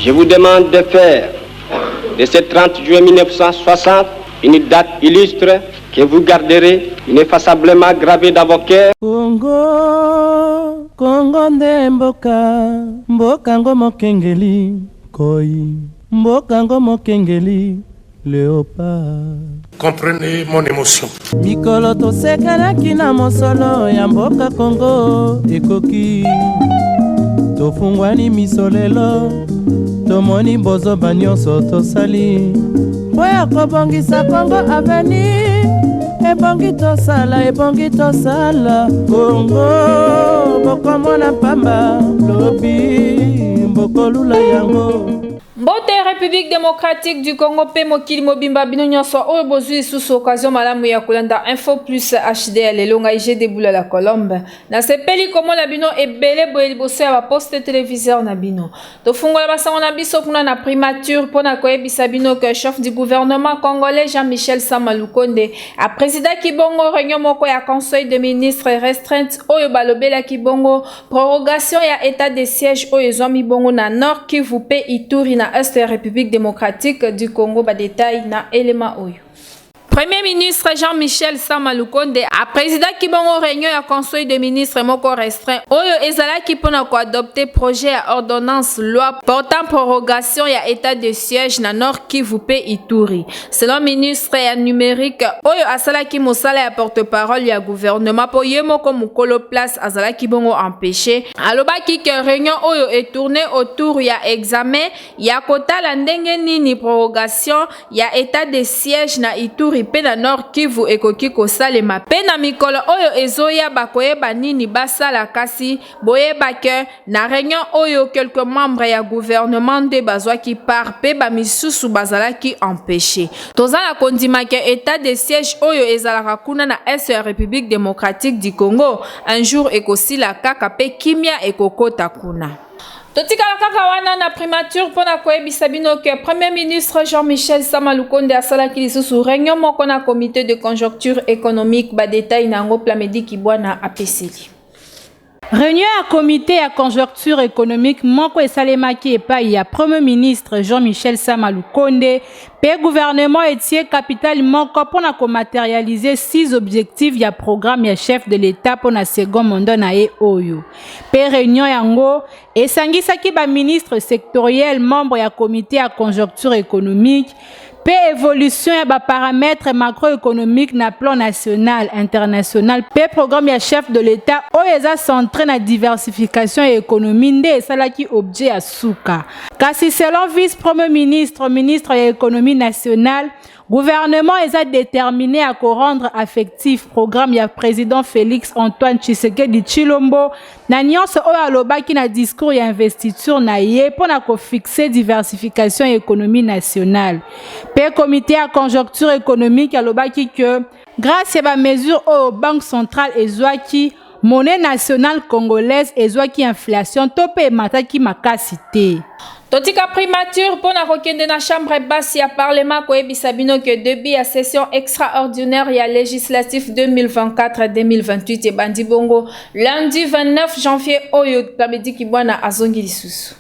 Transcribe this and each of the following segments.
Je vous demande de faire de ce 30 juin 1960 une date illustre que vous garderez ineffaçablement gravée dans vos cœurs. Congo, Congo nde mboka, mboka ngo mokengeli, koi, mboka ngo mokengeli, léopard. Comprenez mon émotion. Mikolo tosekanaki na mosolo ya mboka Congo ekoki. Tofungwani misolelo, tomoni bozoba nyonso tosali. Oya kobongisa Congo avenir, ebongi tosala. Congo, bokomona pamba, lobi, bokolula yango. Mbote République démocratique du Congo pe mokili mobimba bino nyonso oyo bozwi sous occasion malamu ya kolanda Info Plus HD lelonga IG debula la Colombe na sepeli komona bino ebele boye liboso ya ba poste téléviseur na bino to fungola basango na biso kuna na primature pona koyebisa bino que chef du gouvernement congolais Jean-Michel Sama Lukonde a président Kibongo réunion moko ya conseil de ministres restreinte oyo balobela Kibongo prorogation ya état de siège oyo zomi bongo na Nord Kivu pe Ituri na Est République démocratique du Congo. Ba détail na élément oyo. Premier ministre Jean-Michel Sama Lukonde a président Kibongo réunion ya conseil de ministres moko restreint oyo ezalaki pona ko adopter projet à ordonnance loi portant prorogation ya état de siège na Nord Kivu pe Ituri. Selon ministre ya numérique oyo asalaki mosala ya porte-parole ya gouvernement po yemoko mukolo place azalaki bongo empêché alobaki que réunion oyo est tournée autour ya examen ya kotala ndenge nini prorogation ya état de siège na Ituri pe na Nord Kivu ekoki kosalema pe na mikolo oyo ezoya bakoyeba nini basala kasi boyeba ke na réunion oyo quelques membres ya gouvernement de bazwaki par pe ba misusu bazalaki empêché tozala kondima ke état de siège oyo ezalaka kuna na Est République démocratique du Congo un jour ekosila kaka pe kimia ekokota kuna. Totikala kaka wana na primature pona koyebisa bino que Premier ministre Jean-Michel Sama Lukonde asalaki lisusu réunion moko na comité de conjoncture économique ba détail nango Plamedi Kibwana apeseli. Réunion à comité à conjoncture économique moko esalemaki epai ya Premier ministre Jean-Michel Sama Lukonde pe gouvernement etie capital moko pona ko matérialiser 6 objectifs ya programme ya chef de l'État pona second mandat na ye oyo. Pe réunion yango esangisaki ba ministre sectoriel membre ya comité à conjoncture économique pe évolution ya ba paramètres macroéconomiques na plan national, international, pe programme ya chef de l'État oyo eza centré na diversification et économie nde esalaki objet ya suka. Kasi selon vice-premier ministre, ministre ya économie nationale, gouvernement est déterminé à rendre affectif programme ya président Félix Antoine Tshisekedi Tshilombo na nyonso oyo alobaki na discours ya investiture na ye pona ko fixer diversification et économie nationale. Pe comité à conjoncture économique alobaki que grâce à ba mesure au banque centrale ezwaki monnaie nationale congolaise ezwaki inflation tope mataki makasité. Totika primature pona kokende na chambre basse ya parlement koyebisa bino que depuis la session extraordinaire ya législatif 2024-2028 et bandi bongo lundi 29 janvier oyo Plamedi Kibwana azongi lisusu.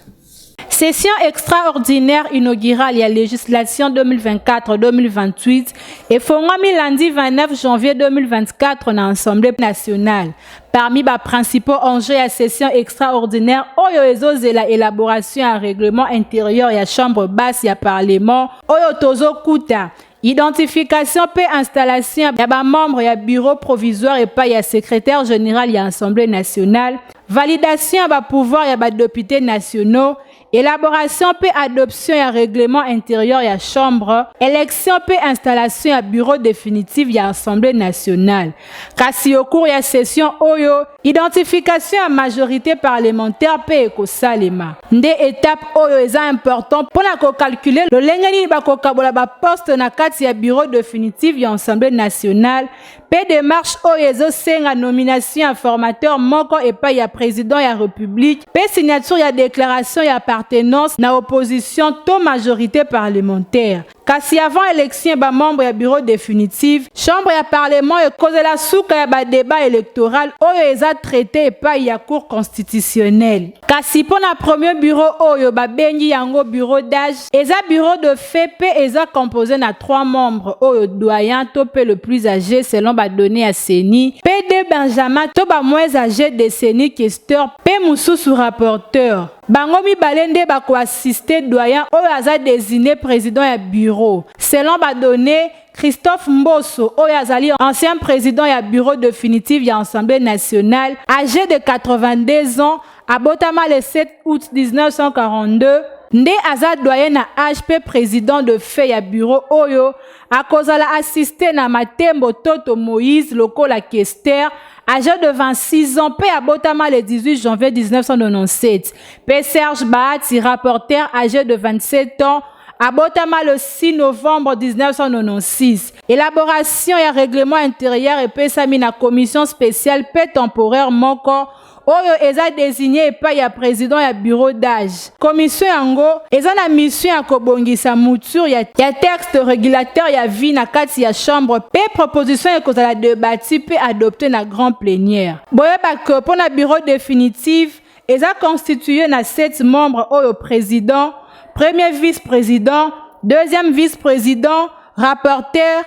Session extraordinaire inaugurale ya législation 2024-2028 et fongami lundi 29 janvier 2024 na Assemblée nationale. Parmi les principaux enjeux à session extraordinaire, oyo ezozela élaboration à règlement intérieur ya chambre basse ya parlement, oyo tozo kuta identification pe installation ya ba membre ya bureau provisoire et pas ya secrétaire général ya Assemblée nationale, validation ya ba pouvoir ya ba députés nationaux, élaboration pe adoption ya règlement intérieur ya chambre, élection pe installation ya bureau définitif ya Assemblée nationale. Kasi au cours ya session oyo, identification ya majorité parlementaire pe ekosalema. Nde étape oyo eza important pona ko calculer le lengeni ba ko kabola ba poste na kati ya bureau définitif ya Assemblée nationale. Pe démarche oyo ezosenga nomination ya formateur moko epai ya président ya république, pe signature ya déclaration ya appartenance na opposition to majorité parlementaire. kasi avant élection ba membre ya bureau définitif chambre ya parlement et cause la souka ya ba débat électoral oyo eza traité pa ya cour constitutionnelle kasi pona premier bureau oyo ba bengi yango bureau d'âge eza bureau de fait pe eza composé na 3 membres oyo doyen to pe le plus âgé selon ba données à CENI PD Benjamin to ba moins âgé de CENI questeur pe mususu rapporteur bango mibalende bako assister doyen oyo aza désigné président ya bureau selon ba données Christophe Mbosso oyo azali ancien président ya bureau définitif ya Assemblée nationale âgé de 82 ans abotama le 7 août 1942 nde aza doyen na HP président de fait ya bureau oyo akozala assisté na Matembo Toto Moïse lokola questeur âgé de 26 ans, pe abotama le 18 janvier 1997. Pe Serge Bahati, rapporteur âgé de 27 ans, abotama le 6 novembre 1996. Élaboration et règlement intérieur et pe sami na commission spéciale pe temporaire moko oyo eza désigné pa ya président ya bureau d'âge. Commission yango eza na mission ya kobongisa mouture ya texte régulateur ya vie na kati ya chambre pe proposition ya kozala debati pe adopté na grand plénière. Boyeba que pour na bureau définitif eza constitué na 7 membres oyo président, premier vice-président, deuxième vice-président, rapporteur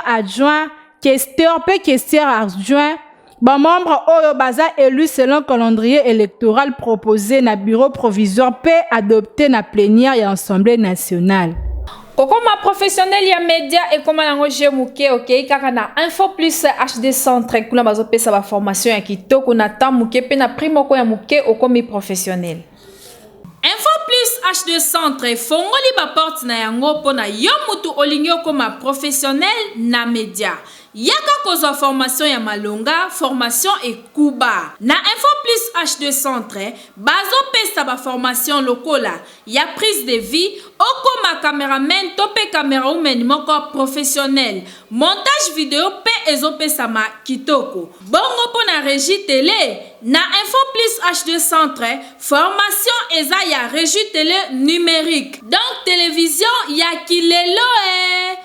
adjoint, questeur pe questeur adjoint. Bon membre oyo baza élu selon calendrier électoral proposé na bureau provisoire pe adopté na plénière ya Assemblée nationale. Kokoma professionnel ya média et comment nango jemuke ok kaka na info plus HD centre kuna bazo pesa ba formation ya kitoko na tamuke pe na primo ko ya muke okomi professionnel. Info plus HD centre fongoli ba porte na yango pona yo mutu olingi okoma professionnel na média. Yaka kozwa formation ya malonga, formation et kuba. Na info plus HD centre, bazo pesa ba formation lokola, ya prise de vie, okoma cameraman tope camera woman moko professionnel. Montage vidéo pe ezo pesa ma kitoko. Bongo po na régie télé, na info plus HD centre, formation eza ya régie télé numérique. Donc télévision ya kilelo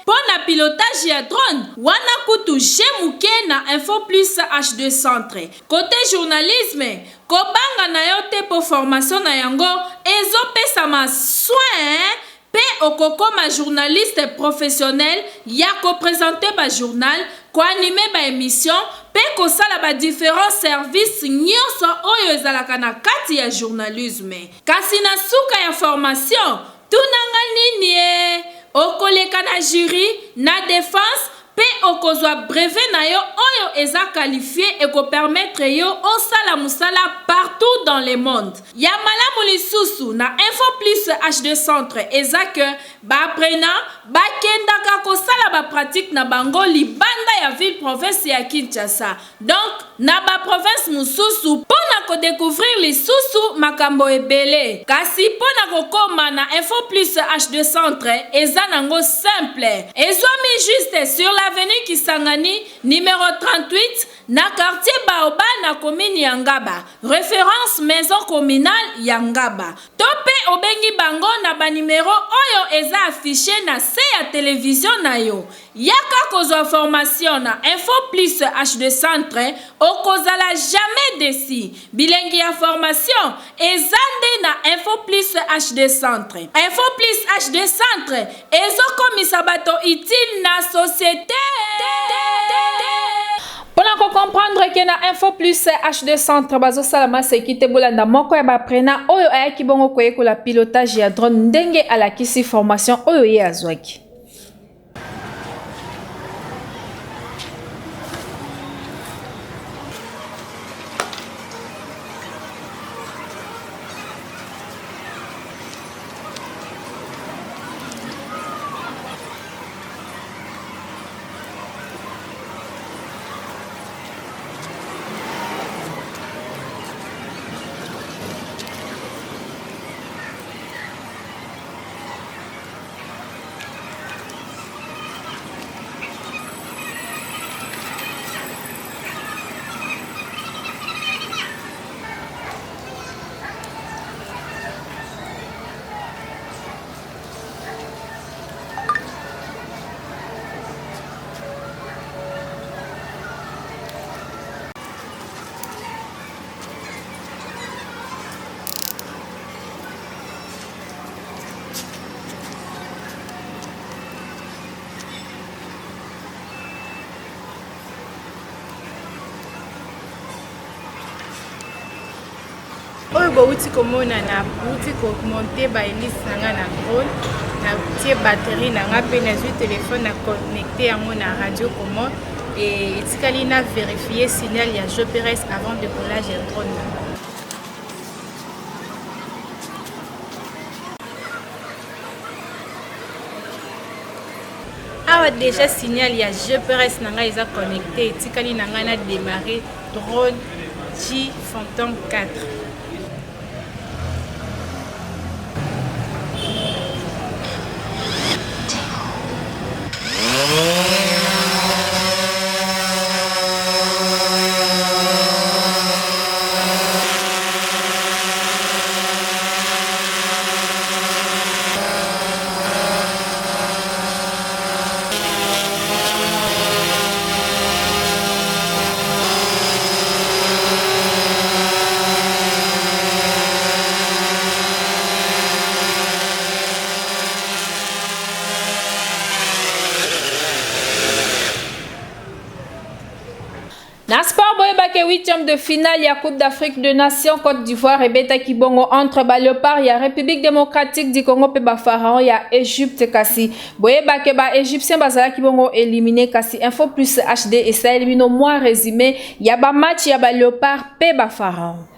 pour na pilotage ya drone, wana kutu jemuke na info plus HD centre. Côté journalisme, kobanga na yo te po formation na yango, ezo pesa ma soin pe okokoma journaliste professionnel ya ko présenter ba journal, ko animer ba émission, pe ko sala ba différents services nyonso oyo ezalaka na kati ya journalisme. Kasi na suka ya formation, tunanga nini okoleka na jury, na défense, pe okozwa brevet na yo oyo eza qualifié et ko permettre yo osala musala partout dans le monde. Ya malamu lisusu na info plus HD centre eza que ba apprenant ba kendaka ko sala ba pratique na bango libanda ya ville province ya Kinshasa. Donc na ba province mususu pona ko découvrir lisusu makambo ebele. Kasi pona ko koma na info plus HD centre eza nango simple. Ezwami juste sur l'avenue Kisangani numéro 38 na quartier Baoba na commune Yangaba. Référence maison communale Yangaba. Tope obengi bango na ba numéro oyo eza affiché na se ya télévision na yo. Yaka kozwa formation na info plus HD centre okozala jamais déçu. Bilengi ya formation ezande na info plus HD centre. Info plus HD centre ezokomisa bato utile na société. Pour comprendre que na info plus HD centre bazo salama sekite bolanda moko ya ba prena oyo ayaki bongo koyekola pilotage ya drone ndenge alakisi formation oyo ye azwaki. oyo bauti komona na bauti komonte baelise na nga na drone na tie batterie na nga mpe nazwi telefone na connecte yango na radio commande et etikali na vérifier signal ya GPRS avant décollage ya drone na nga. Awa déjà signal ya GPRS na nga eza connecté etikali na nga na démarrer drone G Phantom 4. Na sport boyeba ke 8e de finale ya Coupe d'Afrique de Nations Côte d'Ivoire ebeta kibongo entre ba Léopard ya République démocratique du Congo pe ba Pharaon ya Égypte kasi boyeba ke ba Égyptien bazala kibongo éliminé kasi Info Plus HD et ça élimine moins résumé ya ba match ya ba Léopard pe ba Pharaon.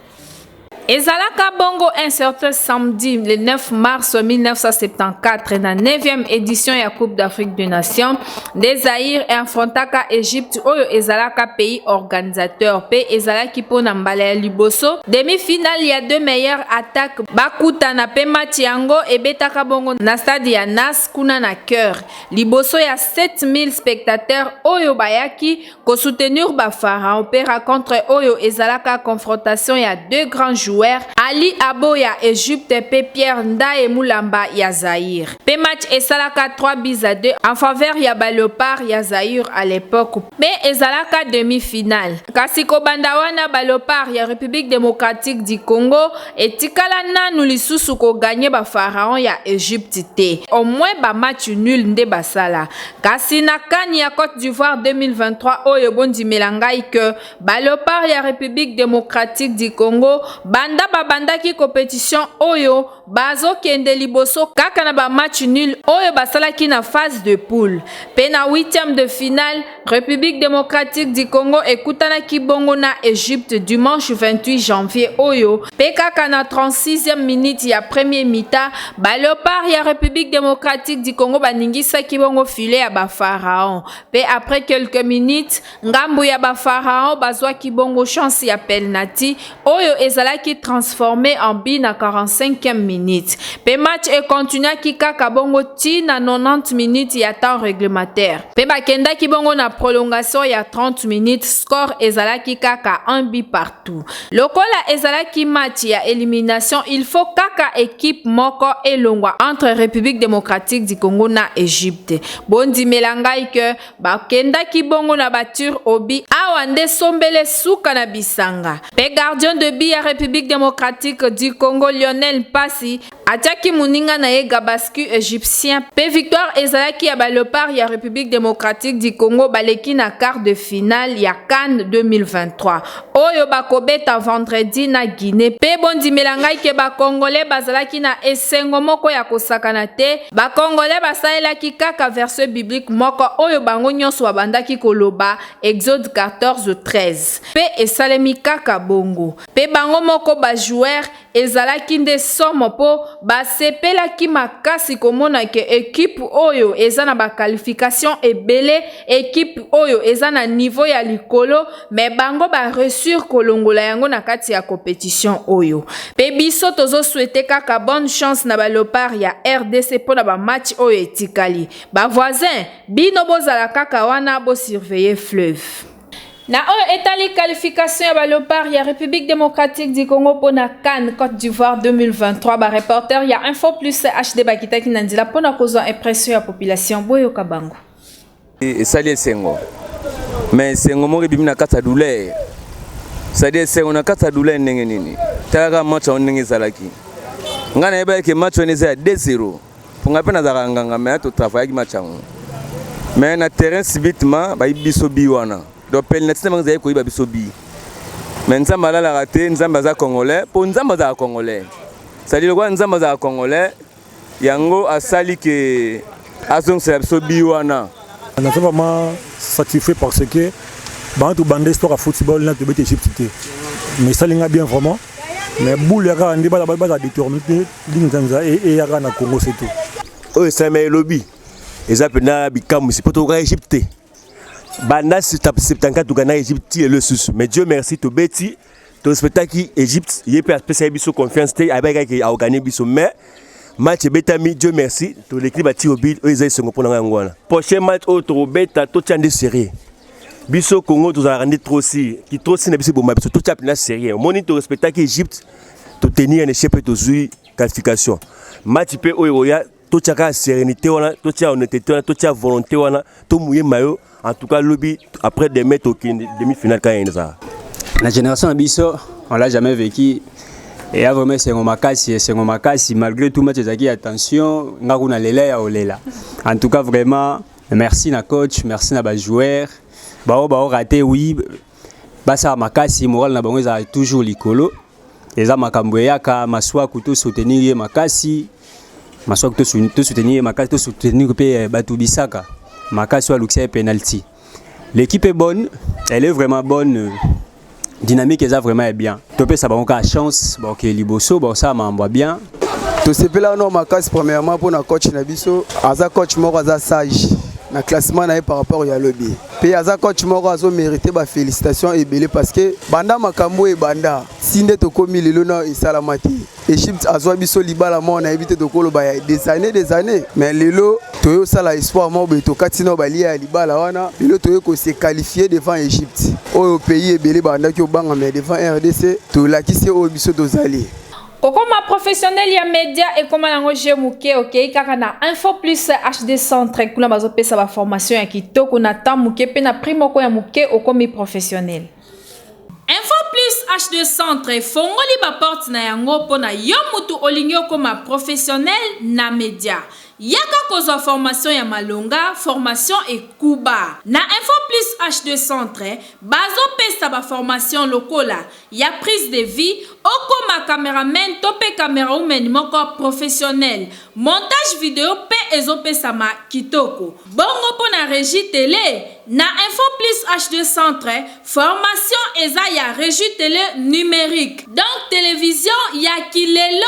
Ezalaka bongo un certain samedi, le 9 mars 1974, na 9e édition ya Coupe d'Afrique des Nations, des Zaïre et affrontaka Égypte, oyo ezalaka pays organisateur, pe ezalaki pona mbala ya liboso. Demi-finale, il y a deux meilleures attaques. Bakuta na pe match yango et betaka bongo na stade ya Nas kuna na cœur. Liboso ya 7000 spectateurs, oyo bayaki ko soutenir ba Pharaon, pe raconte oyo ezalaka confrontation ya deux grands joueurs. Ali Abo ya Égypte pe Pierre Ndaye Moulamba ya Zaïre. Pe match esalaka 3-2 en faveur ya ba Léopard ya Zaïre à l'époque. Pe ezalaka demi-finale. Kasi ko banda wana ba Léopard ya République démocratique du Congo etikala nanu lisusu ko gagner ba Pharaon ya Égypte te. Au moins ba match nul nde basala. Kasi na CAN ya Côte d'Ivoire 2023 oyo bondi melangai que ba Léopard ya République démocratique du Congo banda babandaki compétition oyo bazo kende liboso kaka na ba match nul oyo basalaki na phase de poule. Pe na 8e de finale République démocratique du Congo ekutanaki bongo na Égypte dimanche 28 janvier oyo pe kaka na 36e minute ya premier mi-temps ba Léopard ya République démocratique du Congo baningisaki bongo filet ya ba Pharaon. Pe après quelques minutes ngambu ya ba Pharaon bazwaki bongo chance ya penalty oyo ezalaki transformé en but na 45e minute. Pe match et continua ki kaka bongo ti na 90 minutes ya temps réglementaire. Pe bakenda ki bongo na prolongation ya 30 minutes, score ezalaki kaka un but partout. Lokola ezalaki match ya élimination, il faut kaka équipe moko elongwa entre République démocratique du Congo na Égypte. Bondi melangai que bakenda ki bongo na bature obi awande sombele suka na bisanga. Pe gardien de but ya République démocratique du Congo Lionel Passi atiaki muninga na ye gabasku égyptien. Pe victoire ezalaki ya ba Léopard ya République démocratique du Congo baleki na quart de finale ya CAN 2023 oyo bakobeta vendredi na Guinée. Pe bondi melangai ke ba Congolais bazalaki na esengo moko ya kosakana te. Ba Congolais basalelaki kaka verset biblique moko oyo bango nyonso babandaki koloba Exode 14:13. Pe esalemi kaka bongo. Pe bango moko ba joueur ezalaki nde somo po basepelaki makasi komona ke équipe oyo eza na ba qualification ebele, équipe oyo eza na niveau ya likolo, mais bango ba reçur kolongola yango na kati ya compétition oyo. Pe biso tozo souhaiter kaka bonne chance na ba Léopard ya RDC po na ba match oyo etikali. Ba voisin bino bozala kaka wana bo surveiller fleuve. Na oyo etali qualification ya ba Léopard ya République démocratique du Congo pona CAN Côte d'Ivoire 2023 ba reporter ya Info Plus HD bakitaki na ndila pona kozwa impression ya population boyo kabango. Esali sengo. Mais sengo mo bimina kata douleur. C'est-à-dire sengo na kata douleur ndenge nini. Taka match on ndenge zalaki. Ngana yeba ke match on eza 2-0. Ponga pena za nganga mais to travailler match on. Mais na terrain subitement ba biso bi wana. Donc penalty na ngazai ko iba biso bi. Mais nzamba la raté, nzamba za congolais, pour nzamba za congolais. C'est-à-dire quoi nzamba za congolais, yango asali que azong c'est biwana. On est vraiment satisfait parce que dans tout bande histoire à football là tu peux Égypte. Mais ça linga bien vraiment. Mais boule yaka andi bala bala détourner l'Inzanza et yaka na Congo c'est tout. Oh ça mais lobby. Les appels bikam c'est pour Égypte. Banda c'est 74 Ghana Égypte et le sous. Mais Dieu merci to beti to spectacle Égypte, il peut spécial biso confiance té avec a organiser biso mais match betami Dieu merci to l'équipe a tiré but eux ils sont pour ngwana. Prochain match autre beta to tiande série. Biso Congo to za rendre trop si qui trop si na biso bomba biso to tap na série. Monitor spectacle Égypte to tenir un échec to jouer qualification. Match pe oya to tchaka sérénité wana to tcha honnêteté wana to tcha volonté wana to mouiller maillot. En tout cas, lobby après des mètres au demi-finale quand il y a la génération Abisso, on l'a jamais vécu. Et vraiment c'est un makasi malgré tout match qui attention, ngakuna lela ya olela. En tout cas vraiment merci na coach, merci na ba joueur. Ba raté oui. Ba ça makasi moral na bango za toujours likolo. Eza makambo yaka maswa kuto soutenir makasi. Maswa kuto soutenir makasi to soutenir pe batubisaka. Makasi wa Luxia penalty. L'équipe est bonne, elle est vraiment bonne. Dynamique est vraiment bien. Topé ça a chance, bon que Liboso, bon ça m'envoie bien. Tout ce là non Makasi premièrement pour na coach Nabiso, aza coach moko aza sage. Na classement na par rapport à lobby. Puis aza coach moko azo mérité ba félicitations et belé parce que banda makambo et banda sinde to komi lelo na isalamati. Égypte azo biso libala mo na évité to kolo ba des années mais lelo toyo sala espoir mo be to katina ba liya libala wana lelo toyo ko se qualifier devant Égypte. Au pays et belé banda ki obanga mais devant RDC to lakisi o biso dozali. Kokoma professionnel ya média et comment nango jemuke OK kaka na Info Plus HD Centre kuna bazo pesa ba formation ya kitoko na tamuke pe na primo ko ya muke okomi professionnel. Info Plus HD Centre fongoli ba porte na yango pona yo mutu olingi okoma professionnel na média. Yaka kozo formation ya malonga, formation et kuba. Na Info Plus HD Centre, bazo pesa ba formation lokola, ya prise de vie, okoma cameraman tope camera woman moko professionnel. Montage vidéo pe ezo pesa ma kitoko. Bongo pona régie télé, na Info Plus HD Centre, formation eza ya régie télé numérique. Donc télévision ya kilelo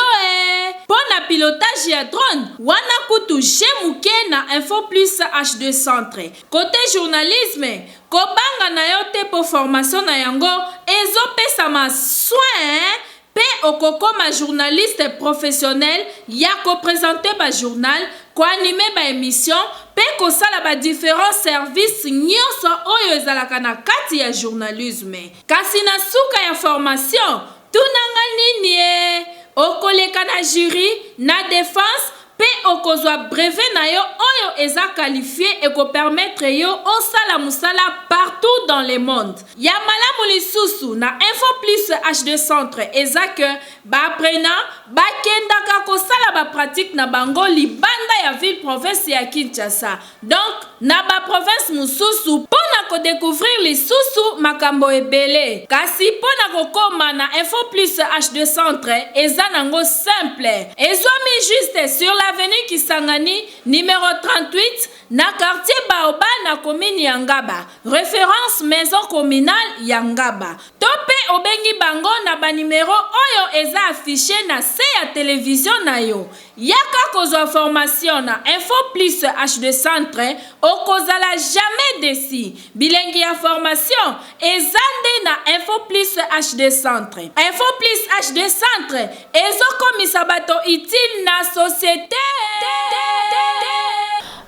pona pilotage ya drone, wana kutu jemuke na Info Plus HD Centre. Côté journalisme, kobanga na yo te po formation na yango ezo pesa ma soin pe okokoma journaliste professionnel ya ko présenter ba journal, ko animer ba émission pe ko sala ba différents services nyonso oyo ezalaka na kati ya journalisme. Kasi na suka ya formation, tunanga nini okoleka na jury, na défense pe okozwa brevet na yo oyo eza qualifié et ko permettre yo osala musala partout dans le monde. Ya malamu lisusu na Info Plus HD Centre eza que ba apprenant ba kendaka ko sala ba pratique na bango libanda ya ville province ya Kinshasa. Donc na ba province mususu pona ko découvrir lisusu makambo ebele. Kasi pona ko koma na Info Plus HD Centre eza nango simple. Ezomi juste sur l'avenue Kisangani numéro 38 na quartier Baoba na commune Yangaba. Référence maison communale Yangaba. Tope obengi bango na ba numéro oyo eza affiché na se ya télévision na yo. Yaka kozo formation na Info Plus HD Centre okozala jamais déçu. Bilengi ya formation ezande na Info Plus HD Centre. Info Plus HD Centre ezokomisa bato utile na société.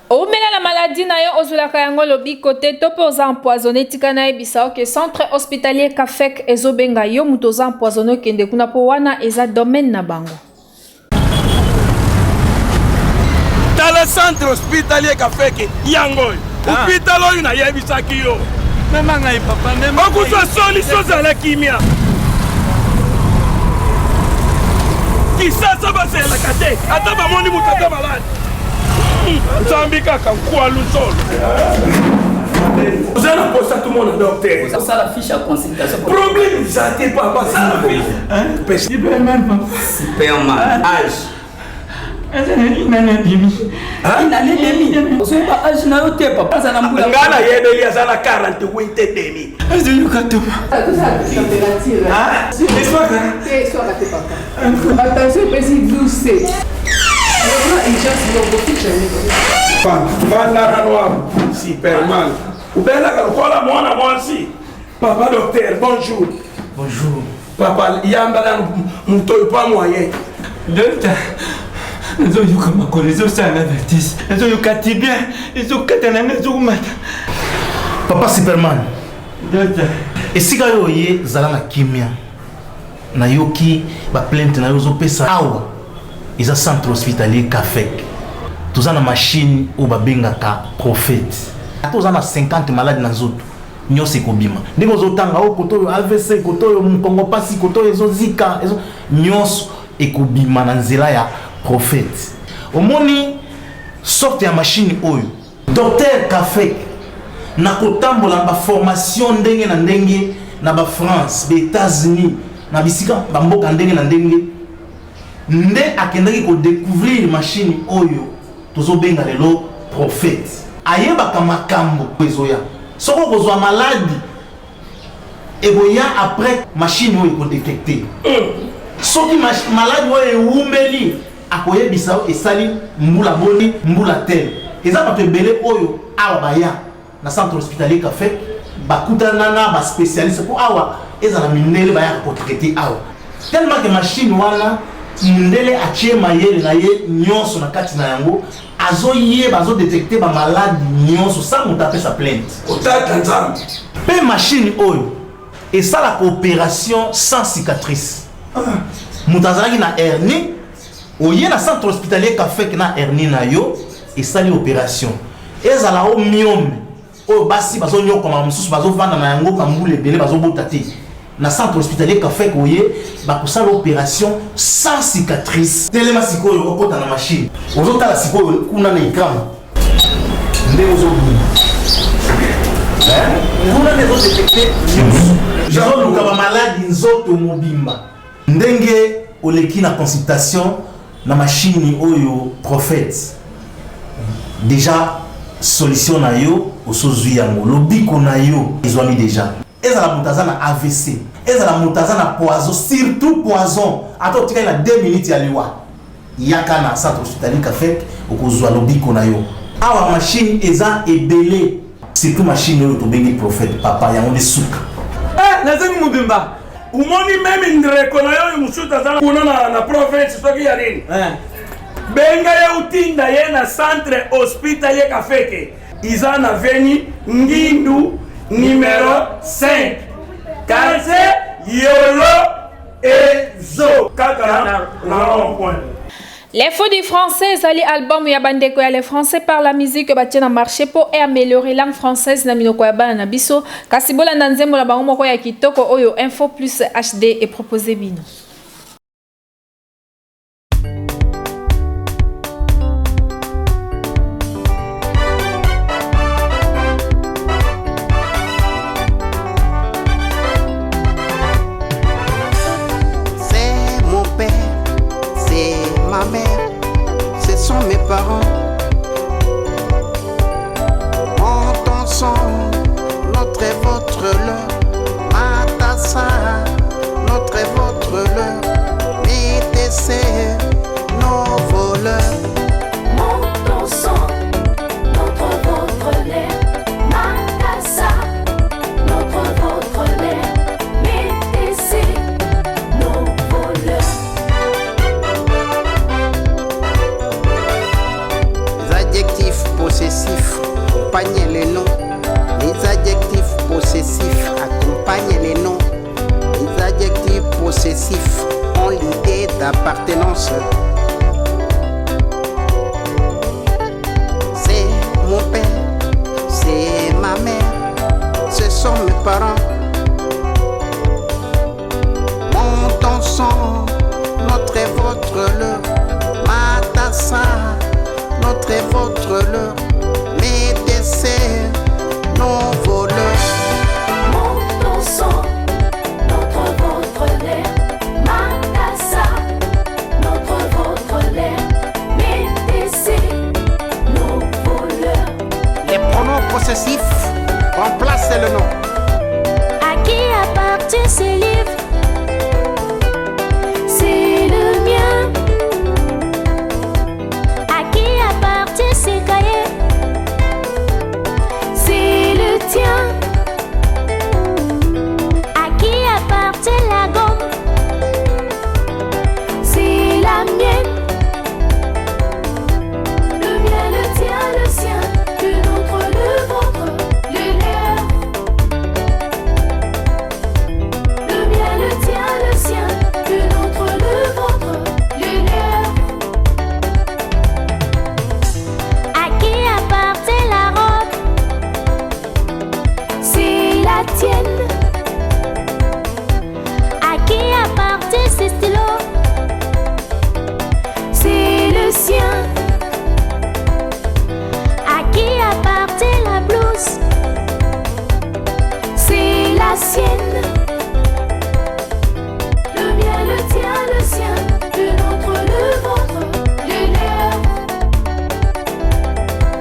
Omela la maladie na yo ozulaka yango lobi côté topo oza empoisonné tika na ebisa que centre hospitalier Kafek ezobenga yo muto oza empoisonné kende kuna po wana eza domaine na bango. Dans le centre hospitalier Kafek yango hôpital oyo na yebisaki yo mema ngai papa mema okuzwa solution za la kimia kisasa basela kate ata bamoni mutata malade Zambika kwa Luzolo. Vous allez poser tout le monde, docteur. Ça la fiche à consultation. Problème, ça t'est pas ça la fiche. Superman, papa. Superman. Âge. Une année et demie. Une année et demie. Vous savez pas, âge n'a pas papa. Ça n'a pas. Ngala yebeli ya zala 48 et demi. Est-ce que vous avez tout? Température. Ah, c'est quoi ça? C'est quoi papa? Attention, précis 12. Superman. Ou bien là, moi aussi. Papa docteur, bonjour. Bonjour. Papa, il y a un pas moyen. Docteur, ils ont eu comme un collègue, ils ont avertis. Ils ont eu qu'à bien, ils ont qu'à Papa Superman. Docteur. Et si vous avez zala na kimia, na yoki ba plainte na yozo pesa awa. Ils ont centre hospitalier Kafek. Tous ont une machine ou babengaka prophète. Tous ont 50 malades dans zoto. Nyo se kobima. Ndiko zotanga o koto AVC, koto Mkongo pasi, koto ezo zika, ezo nyos ekobima na nzela ya prophète. Omoni sorte ya machine oyo. Docteur Kafek na kotambola ba formation ndenge na ndenge na ba France, ba États-Unis, na bisika ba mboka ndenge na ndenge. Nde akendaki ko découvrir machine oyo tozobenga lelo prophète. Ayeba makambo ezoya. Soko kozwa maladie eboya après machine oyo ko détecter. Soki maladie oyo ewumbeli akoyebisa esali mbula boni mbula tel. Eza bato ebele oyo awa baya na centre hospitalier Kafek bakutana na ba spécialiste pour awa ezala minele baya ko traiter awa. Tellement que machine wana mundele achie mayele na ye nyonso na kati na yango azoyeba azo détecter ba malade nyonso sans monter sa plainte. Otata nzambe. Pe machine oyo et ça la coopération sans cicatrice. Mutazaki na hernie oye na centre hospitalier Kafek na hernie na yo et ça l'opération. Ezala o myome o basi bazo nyoko ma mususu bazo vanda na yango kambule belé bazo botate. Na centre hospitalier Kafek oye bakosala l'opération sans cicatrice. Telema sikoyo okota na machine. Ozotala sikoyo kuna na écran. Nde ozobuna. Kuna ne zo détecter genre luka ba malade nzoto mobimba. Ndenge oleki na consultation na machine oyo prophète. Déjà solution na yo osozwi yango lobiko na yo ezwami déjà. Ezala mutazana AVC, ezala mutazana poison, surtout poison. Ato tika na 2 minutes ya liwa. Yaka na centre hospitalier Kafek okozwa lobiko na yo. Awa machine eza ebele. Surtout machine oyo to bengi prophète papa yango de souka. Nazemi mubimba. Umoni meme ndreko na yo musuta zana kuna na province soki ya nini? Benga ya utinda ye na centre hospitalier Kafeke. Iza na veni Ngindu numéro 5. Quartier Yolo et Zo. Kakana na rond-point. Les faux du français, c'est l'album Yabandeko. Les français par la musique battent dans marché pour améliorer la langue française na minoko yabana na biso. Kasibola nanzemo la bango moko ya kitoko oyo info plus HD est proposé bino. Mes parents, mon sang, notre et votre leur, Matassa, notre et votre leur, BTC, nos voleurs. Mon sang, notre votre l'air, Matassa, notre votre l'air, BTC, nos voleurs. Possessifs, accompagnez les noms. Les adjectifs possessifs accompagnent les noms. Les adjectifs possessifs ont l'idée d'appartenance. C'est mon père, c'est ma mère, ce sont mes parents. Mon sang, notre et votre leur, Matassa, notre et votre leur, mes desserts, non-voleurs. Mon sang, notre votre l'air. Makassa, notre votre l'air. Métessé, nos voleurs. Les pronoms possessifs remplacent le nom. À qui appartient ces livres? C'est le mien. À qui appartient ces cahiers? C'est le tien. À qui appartient la gomme? C'est la mienne. Le mien, le tien, le sien. Le nôtre, le vôtre, le leur. Le mien, le tien, le sien. Le nôtre, le vôtre, le leur. À qui appartient la robe? C'est la tienne. À qui appartient ces stylos? C'est le sien. À qui appartient la blouse? C'est la sienne. Le mien, le tien, le sien. Le nôtre, le vôtre, le leur.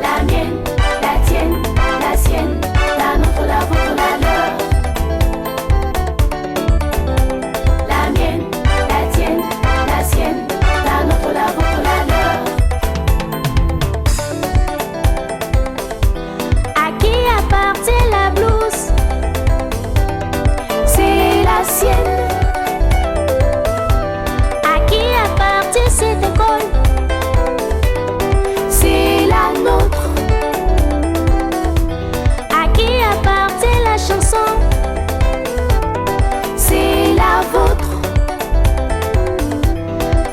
La mienne, la tienne, la sienne. La nôtre, la vôtre, la leur. La mienne, la tienne, la sienne. La nôtre, la vôtre, la leur. À qui appartient la blouse? C'est la sienne. À qui appartient cette école? C'est la nôtre. À qui appartient la chanson? C'est la vôtre.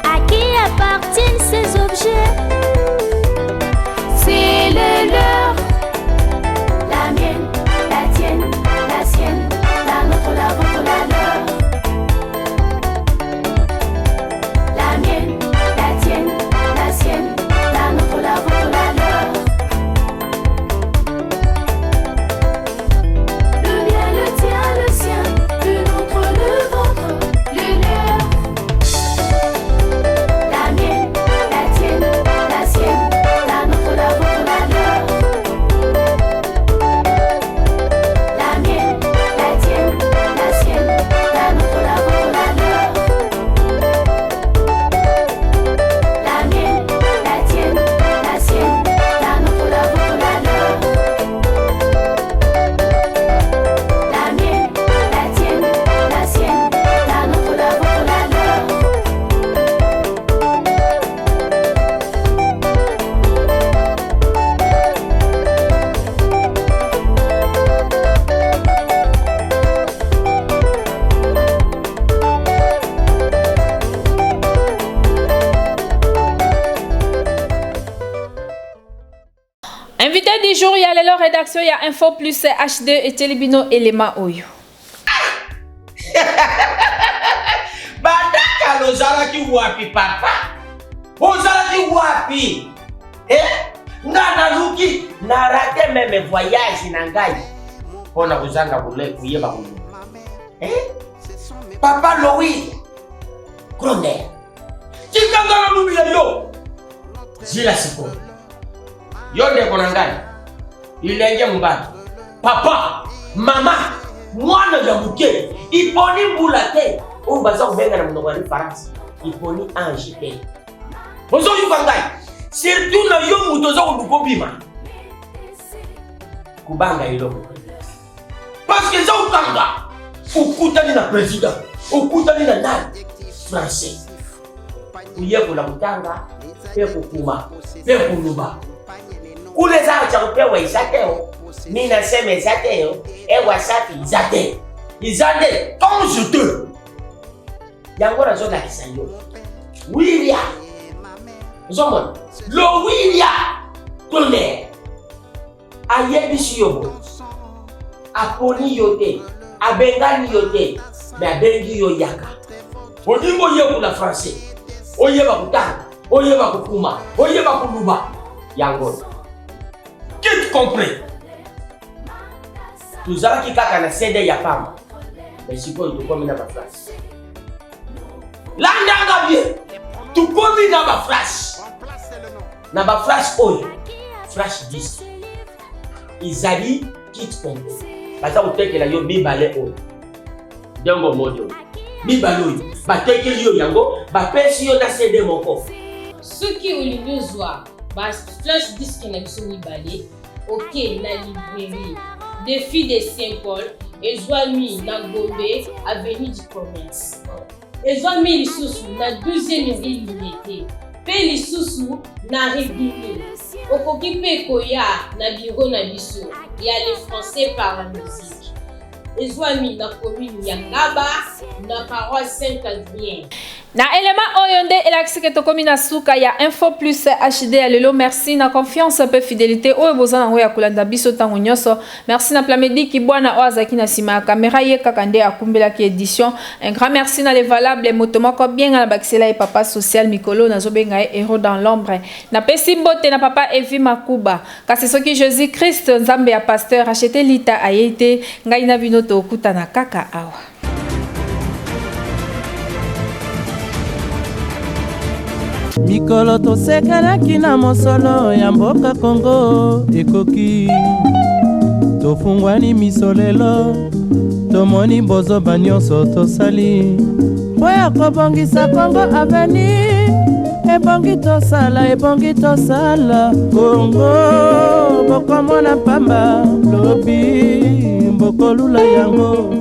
À qui appartiennent ces objets? C'est le leur. La mienne, la tienne, la sienne. La nôtre, la vôtre, la leur. La mienne, la tienne, la sienne. La nôtre, la vôtre, la leur. Le mien, le tien, le sien. Le nôtre, le vôtre, le leur. La mienne, la tienne, la sienne. La nôtre, la vôtre, la leur. La mienne, la tienne, la sienne. La nôtre, la vôtre, la leur. La mienne, la tienne, la sienne. La nôtre, la vôtre, la leur. La mienne, la tienne, la sienne. La nôtre, la vôtre, la leur. Invité du jour, il y a la rédaction, il y a Info Plus HD et Telebino Elema Oyo. Badaka lozalaki wapi papa? Ozalaki wapi? Nga naluki na rate meme voyage na ngai. Pona kuzanga kule kuyeba kule. Papa Louis. Kronde. Chikanga lubi yo. Zila siko. Yonde kona ngai. Ilenge mbali. Papa, mama, mwana ya muke. Iponi mbula te. Umbaza kubenga na mnogo wa France. Iponi ange te. Bozo yuka ngai. Surtout na yo mutoza kulukobima. Kubanga iloko. Parce que za ukanga. Ukutani na président. Ukutani na nani? Français. Uye kula kutanga. Pe kukuma. Pe kuluba. Kule za chakupewa isateo. Mina seme isateo. Ewa safi isate. Isate. Comme je te. Yangora zola kisayo. William. Zomon. Lo William. Tonne. Ayebisi yobo. Aponi yote. Abengani yote. Me abengi yo yaka. Odingo yeku la français. Oyeba kutanga. Oyeba kukuma. Oyeba kuluba. Yangora. Qui te comprend? tozalaki kaka na CD ya pamba mais sikoyo tokomi na baflash landanga bien tokomi na baflash na baflash oyo flash 10 izali kit pompe baza kotekela yo mibale oyo ndenge omoni oyo mibale oyo batekeli yo yango bapesi yo na CD moko soki olingi ozwa baflash diske na biso mibale oke na librairie défi de Saint-Paul ezwami na Gombe avenue du commerce ezwami lisusu na 12e ville unité pe lisusu na régulier okoki pe koya na bureau na biso ya les français par la musique ezwami na commune ya Ngaba na paroisse Saint-Adrien. Na elema oyo nde elakisike tokomi na suka ya Info Plus HD ya lelo. Merci na confiance pe fidélité oyo boza nango ya kolanda biso tango nyonso. Merci na Plamedi ki bwana oazaki na sima ya kamera ye kaka nde akumbela ki édition. Un grand merci na les valables motomoko bien na bakisela e papa social Mikolo na zobenga e héros dans l'ombre. Na pesi mbote na papa Evi Makuba. Kasi soki Jésus Christ nzambe ya pasteur acheté lita ayete ngai na bino to okuta na kaka awa. mikolo tosekanaki na mosolo ya mboka Kongo ekoki tofungwani miso lelo tomoni bozoba nyonso tosali mpo ya kobongisa Kongo aveni ebongi tosala Kongo bokomona pamba lobi bokolula yango.